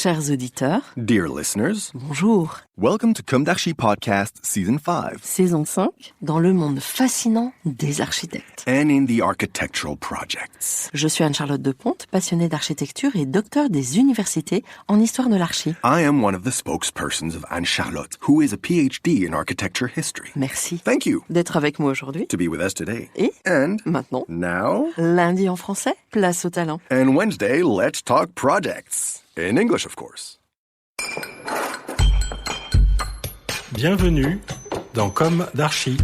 Chers auditeurs, dear listeners, bonjour. Welcome to comdarchipodcast Season 5. Saison 5, dans le monde fascinant des architectes. And in the architectural projects. Je suis Anne-Charlotte Deponte, passionnée d'architecture et docteur des universités en histoire de l'archi. I am one of the spokespersons of Anne-Charlotte, who is a PhD in architecture history. Merci. Thank you. D'être avec moi aujourd'hui. To be with us today. Et And maintenant, now. lundi en français, place au talent. And Wednesday, let's talk projects. In English, of course. Bienvenue dans Comme d'Archi.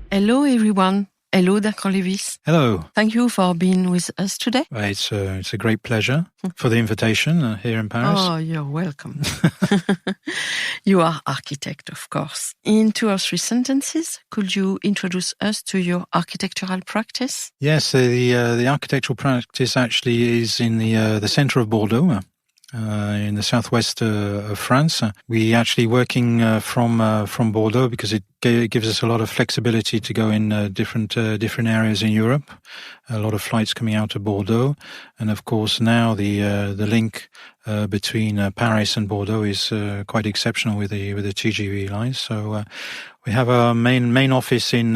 Hello everyone. Hello Duncan Lewis. Hello. Thank you for being with us today. It's a great pleasure for the invitation here in Paris. Oh, you're welcome. You are architect, of course. In 2 or 3 sentences, could you introduce us to your architectural practice? Yes, the architectural practice actually is in the center of Bordeaux. In the southwest of France. We actually working from Bordeaux because it gives us a lot of flexibility to go in different areas in Europe. A lot of flights coming out of Bordeaux, and of course now the link between Paris and Bordeaux is quite exceptional with the TGV lines. So we have our main office in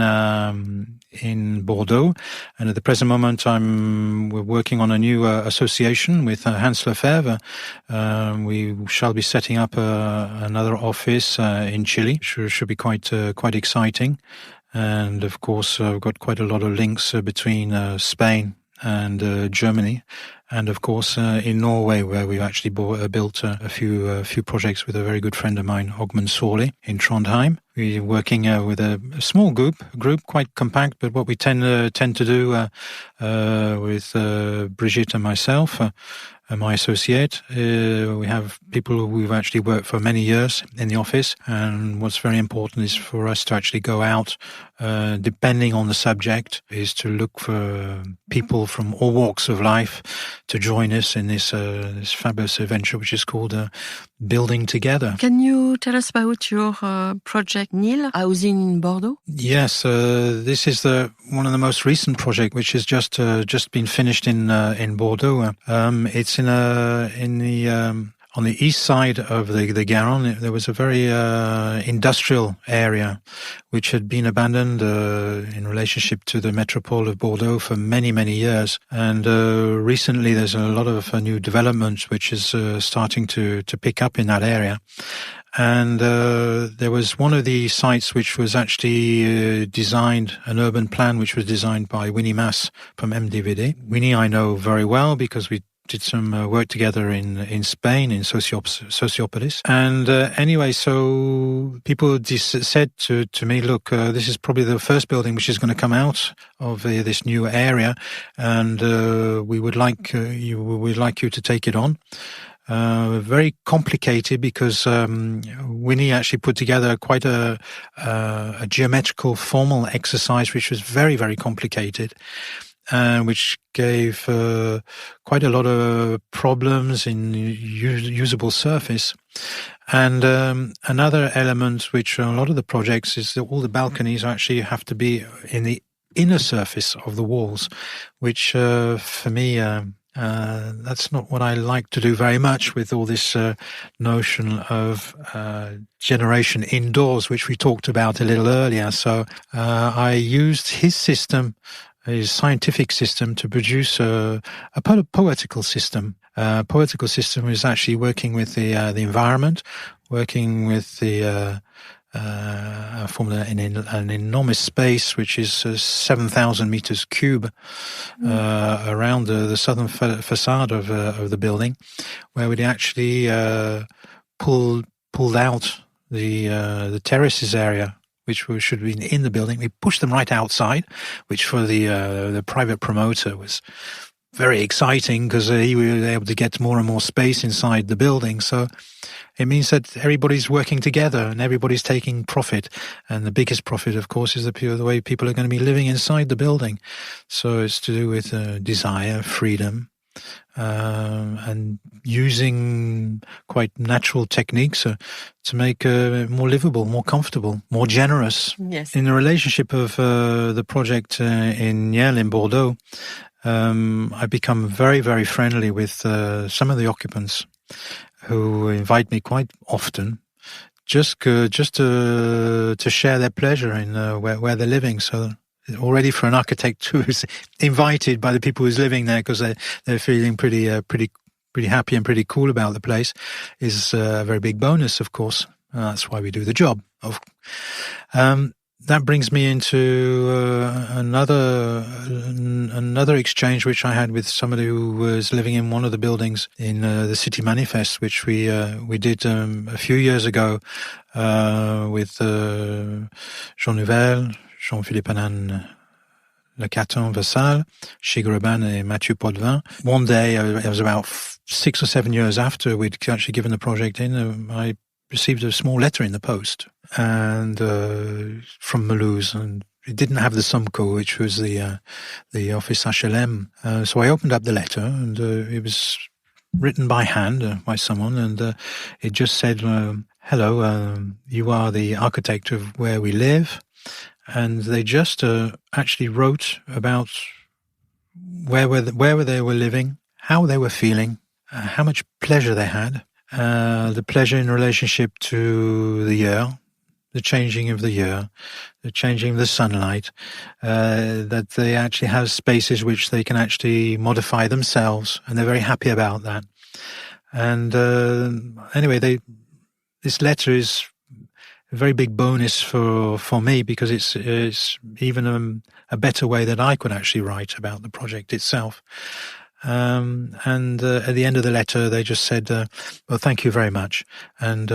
Bordeaux, and at the present moment we're working on a new association with Hans Lefebvre. We shall be setting up another office in Chile. Should be quite exciting, and of course we've got quite a lot of links between Spain and Germany, and of course in Norway, where we've actually built a few projects with a very good friend of mine, Ogmund Sorley, in Trondheim. We're working with a small group quite compact, but what we tend to do with Brigitte and myself, my associate, we have people who we've actually worked for many years in the office, and what's very important is for us to actually go out, depending on the subject, is to look for people from all walks of life to join us in this fabulous adventure, which is called Building Together. Can you tell us about your project Niel, housing in Bordeaux? Yes, this is one of the most recent project, which has just been finished in Bordeaux. It's on the east side of the Garonne. There was a very industrial area which had been abandoned in relationship to the metropole of Bordeaux for many years. And recently there's a lot of new development which is starting to pick up in that area. And there was one of the sites which was actually designed, an urban plan which was designed by Winnie Mass from MDVD. Winnie I know very well because we did some work together in Spain, in Sociopolis. And anyway, so people said to me, look, this is probably the first building which is going to come out of this new area, and we would like you to take it on. Very complicated because Winnie actually put together quite a geometrical formal exercise which was very complicated, which gave quite a lot of problems in usable surface. And another element which a lot of the projects is that all the balconies actually have to be in the inner surface of the walls, which for me that's not what I like to do very much with all this notion of generation indoors, which we talked about a little earlier. So I used his scientific system to produce a poetical system. Poetical system is actually working with the environment, working with the formed an enormous space which is 7,000 meters cube around the southern facade of the building, where we actually pulled out the terraces area, which should be in the building. We pushed them right outside, which for the private promoter was very exciting because he was able to get more and more space inside the building. So it means that everybody's working together and everybody's taking profit. And the biggest profit, of course, is the way people are going to be living inside the building. So it's to do with desire, freedom, and using quite natural techniques to make more livable, more comfortable, more generous. Yes. In the relationship of the project in Niel in Bordeaux, I've become very, very friendly with some of the occupants who invite me quite often just to share their pleasure in where they're living. So already for an architect who is invited by the people who's living there because they're feeling pretty happy and pretty cool about the place is a very big bonus, of course. That's why we do the job. That brings me into another exchange which I had with somebody who was living in one of the buildings in the City Manifest, which we did a few years ago with Jean Nouvel, Jean-Philippe Hanan, Le Caton Vassal, Shigeruban and Mathieu Potvin. One day, it was about 6 or 7 years after we'd actually given the project in, I received a small letter in the post and from Mulhouse, and it didn't have the Sumco, which was the office HLM. So I opened up the letter, and it was written by hand by someone, and it just said, "Hello, you are the architect of where we live." And they just actually wrote about where they were living, how they were feeling, how much pleasure they had, the pleasure in relationship to the year, the changing of the year, the changing of the sunlight, that they actually have spaces which they can actually modify themselves, and they're very happy about that. And anyway, this letter is a very big bonus for me, because it's even a better way that I could actually write about the project itself. And at the end of the letter, they just said, well, thank you very much. And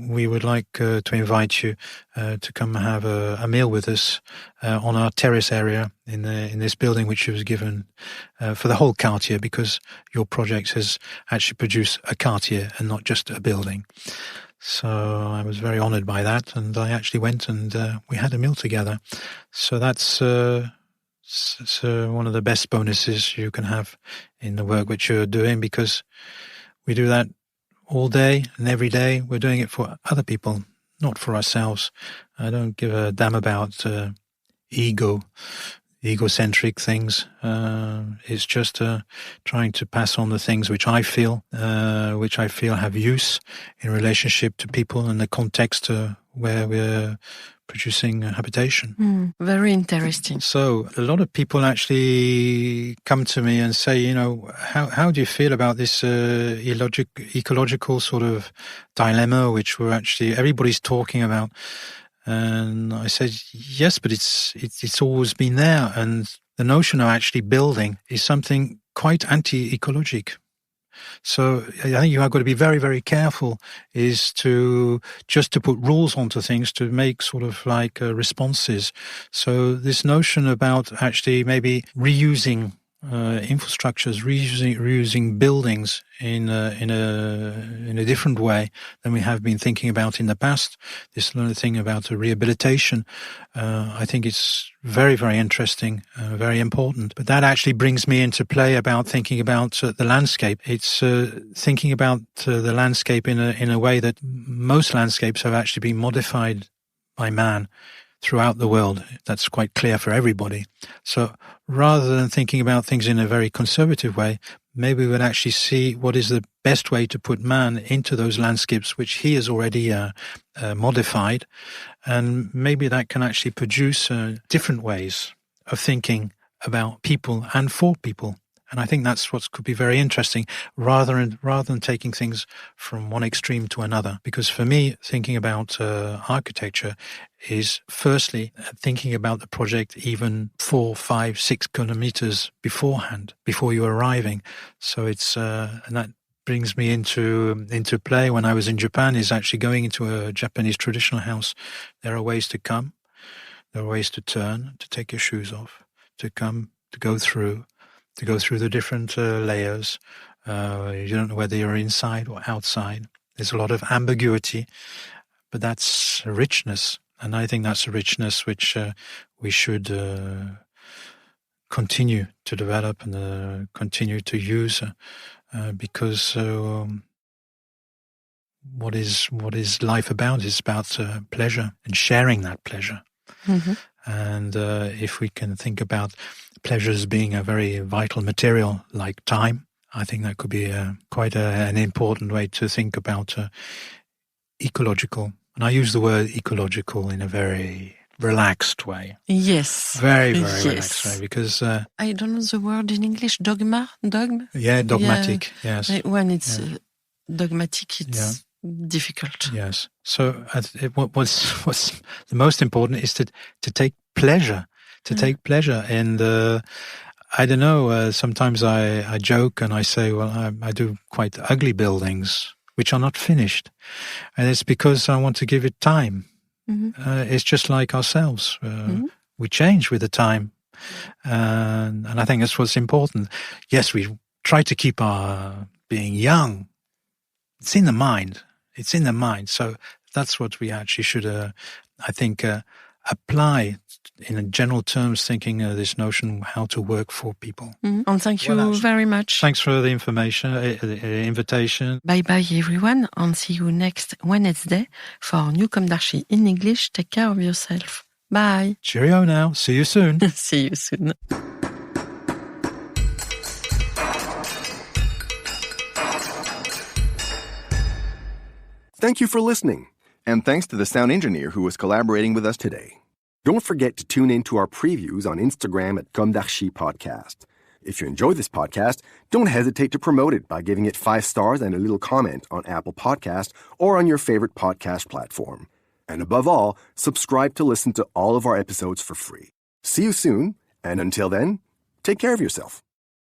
we would like to invite you to come have a meal with us on our terrace area in this building, which was given for the whole quartier, because your project has actually produced a quartier and not just a building. So I was very honored by that, and I actually went and we had a meal together. So that's one of the best bonuses you can have in the work which you're doing, because we do that all day and every day. We're doing it for other people, not for ourselves. I don't give a damn about egocentric things. It's just trying to pass on the things which I feel have use in relationship to people and the context where we're producing habitation. Very interesting. So a lot of people actually come to me and say, how do you feel about this ecological sort of dilemma, which everybody's talking about? And I said, yes, but it's always been there. And the notion of actually building is something quite anti-ecologic. So I think you have got to be very, very careful is to put rules onto things to make sort of like responses. So this notion about actually maybe reusing infrastructures, reusing buildings in a different way than we have been thinking about in the past. This little thing about rehabilitation, I think it's very, very interesting, very important. But that actually brings me into play about thinking about the landscape. It's thinking about the landscape in a way that most landscapes have actually been modified by man throughout the world. That's quite clear for everybody. So rather than thinking about things in a very conservative way, maybe we would actually see what is the best way to put man into those landscapes which he has already modified. And maybe that can actually produce different ways of thinking about people and for people. And I think that's what could be very interesting, rather than taking things from one extreme to another. Because for me, thinking about architecture is firstly thinking about the project even 4, 5, 6 kilometers beforehand, before you're arriving. So it's and that brings me into play when I was in Japan, is actually going into a Japanese traditional house. There are ways to come, there are ways to turn, to take your shoes off, to come, to go through the different layers. You don't know whether you're inside or outside. There's a lot of ambiguity, but that's a richness. And I think that's a richness which we should continue to develop and continue to use because what is life about is about pleasure and sharing that pleasure. Mm-hmm. And if we can think about pleasure as being a very vital material like time, I think that could be quite an important way to think about ecological. And I use the word ecological in a very relaxed way. Yes. Very, very relaxed way, because... I don't know the word in English, dogma? Dogma? Yeah, dogmatic, yes. When it's dogmatic, it's difficult. Yes. So what's the most important is to take pleasure, take pleasure. And I don't know, sometimes I joke and I say, well, I do quite ugly buildings, which are not finished. And it's because I want to give it time. Mm-hmm. It's just like ourselves. We change with the time. And I think that's what's important. Yes, we try to keep our being young. It's in the mind. It's in the mind. So that's what we actually should, I think, apply in general terms, thinking this notion how to work for people. Mm-hmm. And thank you very much. Thanks for the information, the invitation. Bye-bye, everyone, and see you next Wednesday for new Comdarchi in English. Take care of yourself. Bye. Cheerio now. See you soon. See you soon. Thank you for listening. And thanks to the sound engineer who was collaborating with us today. Don't forget to tune in to our previews on Instagram at comdarchipodcast. If you enjoy this podcast, don't hesitate to promote it by giving it 5 stars and a little comment on Apple Podcast or on your favorite podcast platform. And above all, subscribe to listen to all of our episodes for free. See you soon, and until then, take care of yourself.